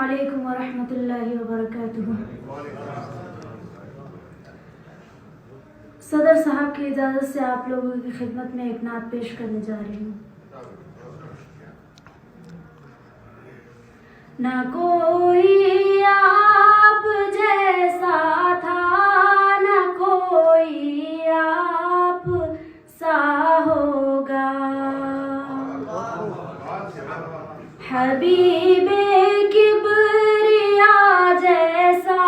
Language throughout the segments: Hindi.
अस्सलामुअलैकुम वरहमतुल्लाहि वबरकातुहू। सदर साहब की इजाज़त से आप लोगों की खिदमत में एक नात पेश करने जा रही हूँ। न कोई आप जैसा था, न कोई आप सा होगा। हबीबे किबरिया जैसा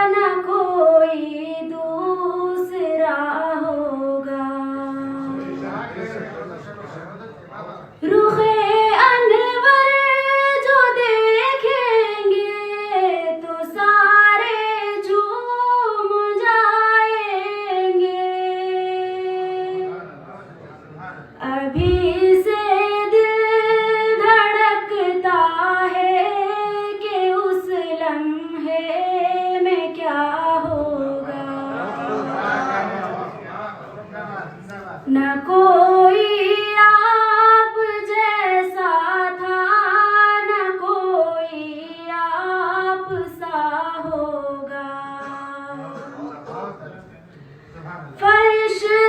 न कोई दूसरा होगा। रुखे अनवर जो देखेंगे तो सारे झूम जाएंगे। अभी से दिल धड़कता है कि उस लम्हे में क्या होगा। न कोई आप जैसा था, न कोई आप सा होगा। फरिश्ते